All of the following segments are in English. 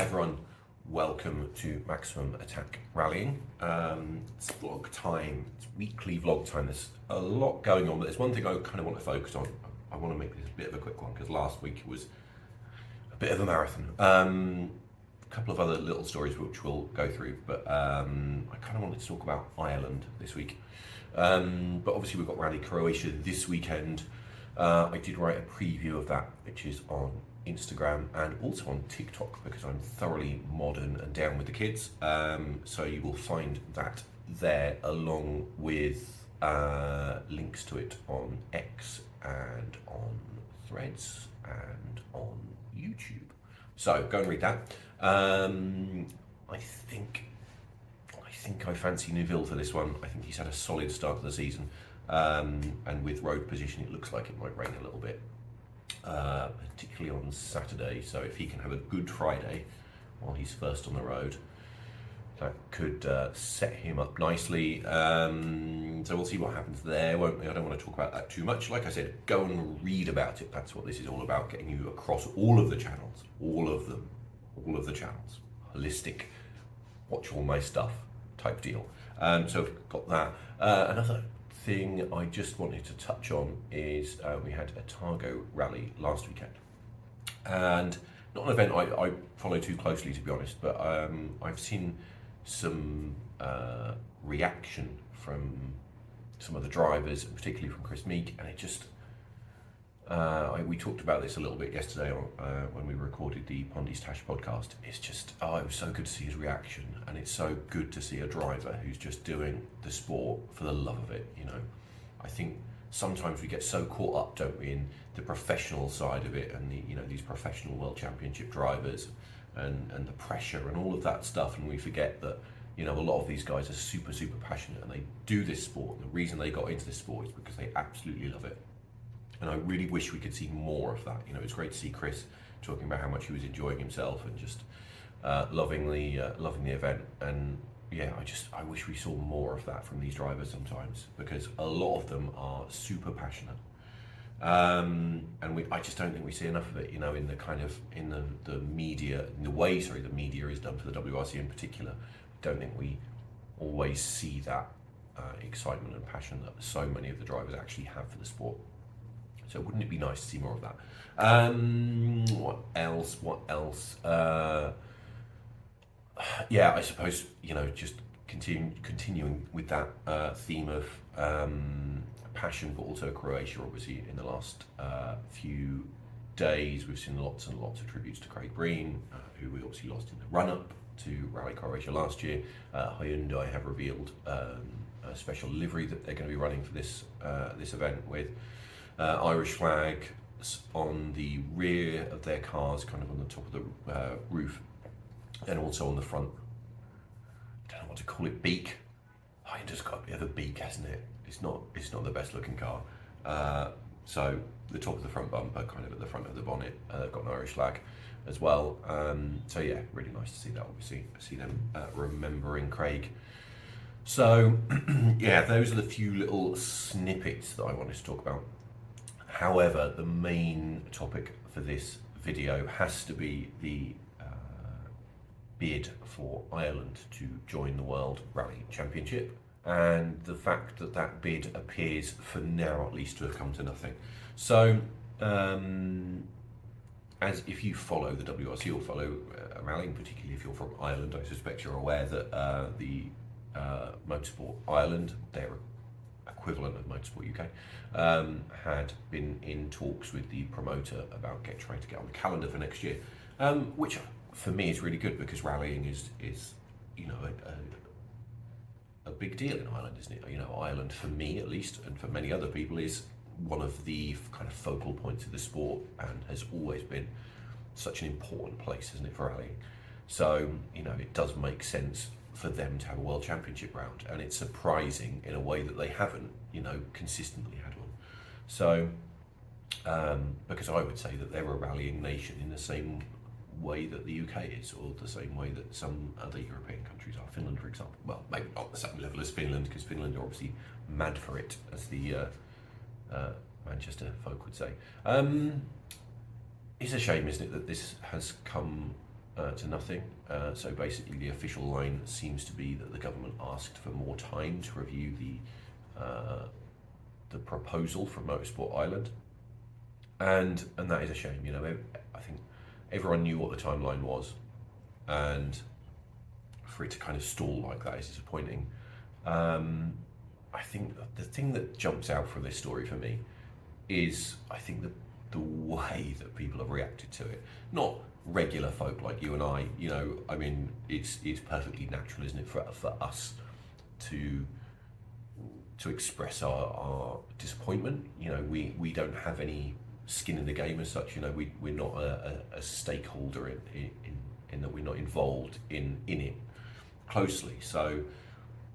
Hi everyone, welcome to Maximum Attack Rallying. It's vlog time, it's weekly vlog time. There's a lot going on, but there's one thing I kind of want to focus on. I want to make this a bit of a quick one because last week was a bit of a marathon. A couple of other little stories which we'll go through, but I kind of wanted to talk about Ireland this week. But obviously we've got Rally Croatia this weekend. I did write a preview of that, which is on Instagram and also on TikTok because I'm thoroughly modern and down with the kids. So you will find that there along with links to it on X and on Threads and on YouTube. So go and read that. I think I fancy Neuville for this one. I think he's had a solid start to the season. And with road position, it looks like it might rain a little bit, particularly on Saturday. So if he can have a good Friday while he's first on the road, that could set him up nicely. So we'll see what happens there, won't we? I don't want to talk about that too much. Like I said, go and read about it. That's what this is all about, getting you across all of the channels, all of the channels, holistic, watch all my stuff type deal. So we've got that. Another thing I just wanted to touch on is we had a Targo rally last weekend, and not an event I follow too closely, to be honest, but I've seen some reaction from some of the drivers, particularly from Chris Meek, and it just we talked about this a little bit yesterday when we recorded the Pondy's Tash podcast. It's just, it was so good to see his reaction, and it's so good to see a driver who's just doing the sport for the love of it. You know, I think sometimes we get so caught up, don't we, in the professional side of it, and these professional world championship drivers, and the pressure and all of that stuff, and we forget that a lot of these guys are super passionate, and they do this sport. And the reason they got into this sport is because they absolutely love it. And I really wish we could see more of that. It's great to see Chris talking about how much he was enjoying himself and just loving the event. And yeah, I wish we saw more of that from these drivers sometimes, because a lot of them are super passionate. And I just don't think we see enough of it, in the media, in the way, the media is done for the WRC in particular. I don't think we always see that excitement and passion that so many of the drivers actually have for the sport. So wouldn't it be nice to see more of that? What else? Yeah, I suppose, just continuing with that theme of passion, but also Croatia. Obviously, in the last few days, we've seen lots and lots of tributes to Craig Breen, who we obviously lost in the run-up to Rally Croatia last year. Hyundai have revealed a special livery that they're going to be running for this event with Irish flags on the rear of their cars, kind of on the top of the roof, and also on the front. I don't know what to call it, beak. Hyundai's got a bit of a beak, hasn't it? It's not the best looking car. So the top of the front bumper, kind of at the front of the bonnet, they've got an Irish flag as well. So yeah, really nice to see that. Obviously, see them remembering Craig. So yeah, those are the few little snippets that I wanted to talk about. However, the main topic for this video has to be the bid for Ireland to join the World Rally Championship, and the fact that that bid appears, for now at least, to have come to nothing. So, as if you follow the WRC or follow rallying, particularly if you're from Ireland, I suspect you're aware that the Motorsport Ireland, their equivalent of Motorsport UK, had been in talks with the promoter about trying to get on the calendar for next year, which for me is really good, because rallying is a big deal in Ireland, isn't it? Ireland, for me at least, and for many other people, is one of the kind of focal points of the sport, and has always been such an important place, isn't it, for rallying? So it does make sense for them to have a world championship round, and it's surprising in a way that they haven't consistently had one. So because I would say that they're a rallying nation in the same way that the UK is, or the same way that some other European countries are. Finland, for example, well, maybe not the same level as Finland, because Finland are obviously mad for it, as the Manchester folk would say. It's a shame, isn't it, that this has come to nothing. So basically, the official line seems to be that the government asked for more time to review the proposal from Motorsport Ireland, and that is a shame. I think everyone knew what the timeline was, and for it to kind of stall like that is disappointing. I think the thing that jumps out from this story for me is, I think, the way that people have reacted to it. Not regular folk like you and I, I mean, it's perfectly natural, isn't it, for us to express our disappointment. We don't have any skin in the game as such. We're not a stakeholder in that we're not involved in it closely. So,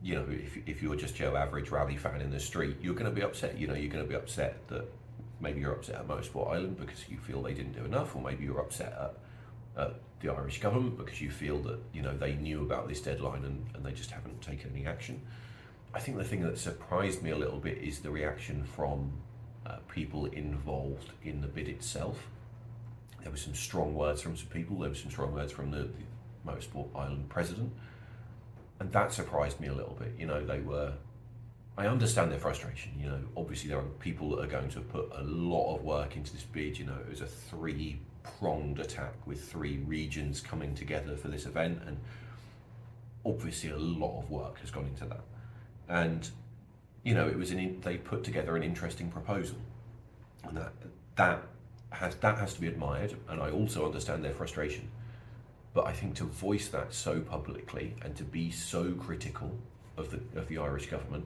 if you're just your average rally fan in the street, you're going to be upset. You're going to be upset that maybe you're upset at Motorsport Ireland because you feel they didn't do enough, or maybe you're upset at the Irish government because you feel that they knew about this deadline and they just haven't taken any action. I think the thing that surprised me a little bit is the reaction from people involved in the bid itself. There were some strong words from some people. There were some strong words from the Motorsport Ireland president, and that surprised me a little bit. I understand their frustration. Obviously there are people that are going to put a lot of work into this bid. It was a three-pronged attack with three regions coming together for this event, and obviously a lot of work has gone into that. And they put together an interesting proposal, and that has to be admired. And I also understand their frustration. But I think to voice that so publicly and to be so critical of the Irish government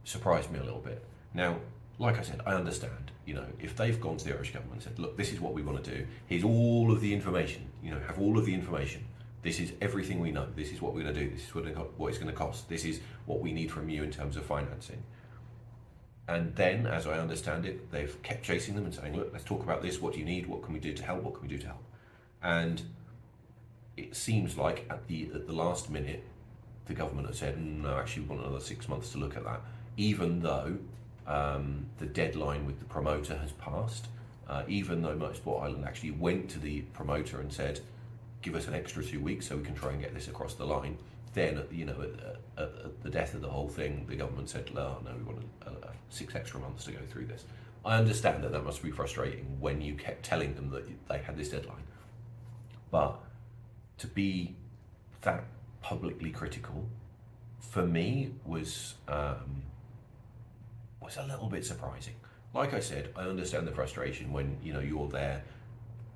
surprised me a little bit. Now, like I said, I understand. If they've gone to the Irish government and said, "Look, this is what we want to do. Here's all of the information. Have all of the information. This is everything we know. This is what we're going to do. This is what it's going to cost. This is what we need from you in terms of financing." And then, as I understand it, they've kept chasing them and saying, "Look, let's talk about this. What do you need? What can we do to help? What can we do to help?" And it seems like at the last minute, the government have said, "No, actually, we want another 6 months to look at that," even though the deadline with the promoter has passed, even though Motorsport Ireland actually went to the promoter and said, "Give us an extra 2 weeks so we can try and get this across the line." Then, at the death of the whole thing, the government said, "No, we want 6 extra months to go through this." I understand that must be frustrating when you kept telling them that they had this deadline, but to be that publicly critical, for me, was a little bit surprising. Like I said, I understand the frustration when you're there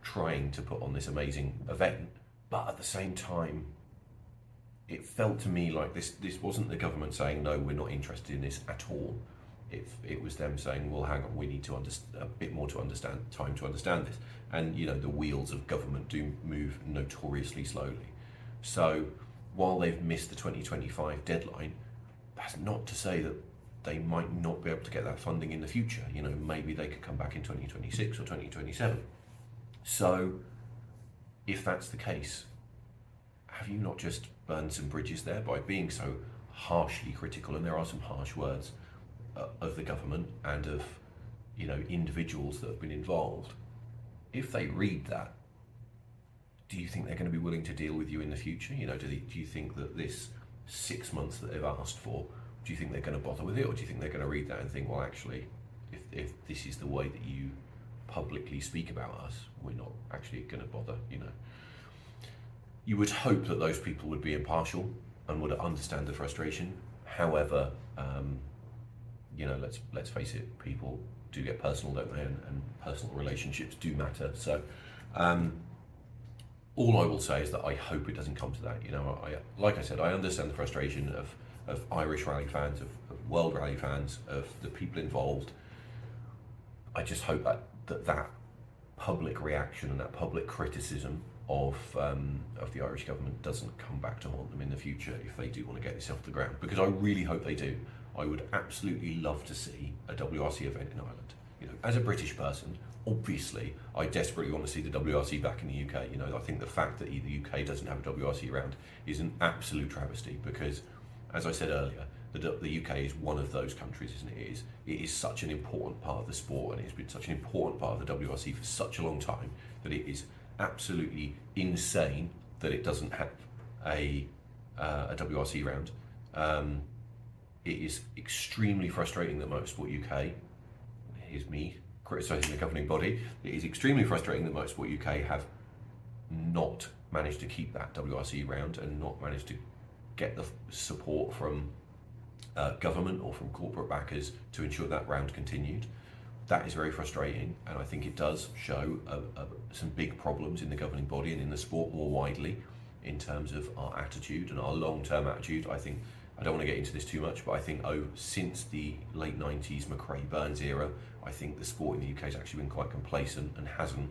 trying to put on this amazing event, but at the same time, it felt to me like this wasn't the government saying, "No, we're not interested in this at all." It was them saying, "Well, hang on, we need to a bit more to understand this." And the wheels of government do move notoriously slowly. So while they've missed the 2025 deadline, that's not to say that they might not be able to get that funding in the future. Maybe they could come back in 2026 or 2027. So if that's the case, have you not just burned some bridges there by being so harshly critical? And there are some harsh words of the government and of individuals that have been involved. If they read that, do you think they're going to be willing to deal with you in the future? Do you think that this 6 months that they've asked for, do you think they're going to bother with it, or do you think they're going to read that and think, well, actually, if this is the way that you publicly speak about us, we're not actually going to bother? You would hope that those people would be impartial and would understand the frustration. However, let's face it, people do get personal, don't they? And personal relationships do matter. So all I will say is that I hope it doesn't come to that. Like I said, I understand the frustration of Irish rally fans, of world rally fans, of the people involved. I just hope that public reaction and that public criticism of the Irish government doesn't come back to haunt them in the future if they do want to get this off the ground, because I really hope they do. I would absolutely love to see a WRC event in Ireland. As a British person, obviously, I desperately want to see the WRC back in the UK. I think the fact that the UK doesn't have a WRC round is an absolute travesty, because, as I said earlier, the UK is one of those countries, isn't it? It is such an important part of the sport, and it's been such an important part of the WRC for such a long time, that it is absolutely insane that it doesn't have a WRC round. It is extremely frustrating that Motorsport UK, here's me criticising the governing body, it is extremely frustrating that Motorsport UK have not managed to keep that WRC round and not managed to get the support from government or from corporate backers to ensure that round continued. That is very frustrating, and I think it does show some big problems in the governing body and in the sport more widely in terms of our attitude and our long-term attitude. I think, I don't want to get into this too much, but I think since the late 90s McRae-Burns era, I think the sport in the UK has actually been quite complacent and hasn't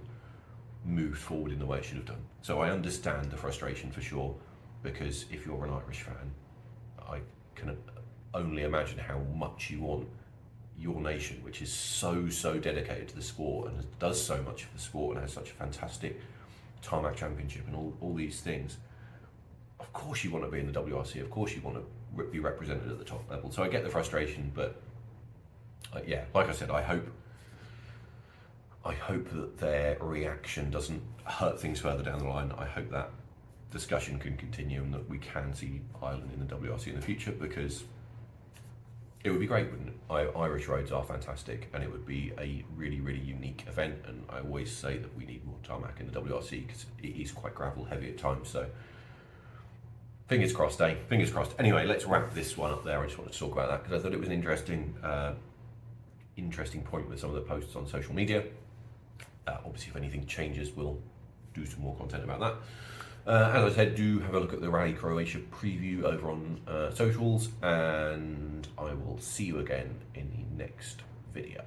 moved forward in the way it should have done. So I understand the frustration for sure, because if you're an Irish fan, I can only imagine how much you want your nation, which is so dedicated to the sport and does so much for the sport and has such a fantastic tarmac championship and all these things. Of course you want to be in the WRC, of course you want to be represented at the top level. So I get the frustration, but yeah, like I said, I hope that their reaction doesn't hurt things further down the line. I hope that discussion can continue and that we can see Ireland in the WRC in the future, because it would be great, wouldn't it? Irish roads are fantastic, and it would be a really unique event, and I always say that we need more tarmac in the WRC because it is quite gravel heavy at times. So fingers crossed, eh? Fingers crossed. Anyway, let's wrap this one up there. I just wanted to talk about that because I thought it was an interesting point with some of the posts on social media. Obviously, if anything changes, we'll do some more content about that. As I said, do have a look at the Rally Croatia preview over on socials, and I will see you again in the next video.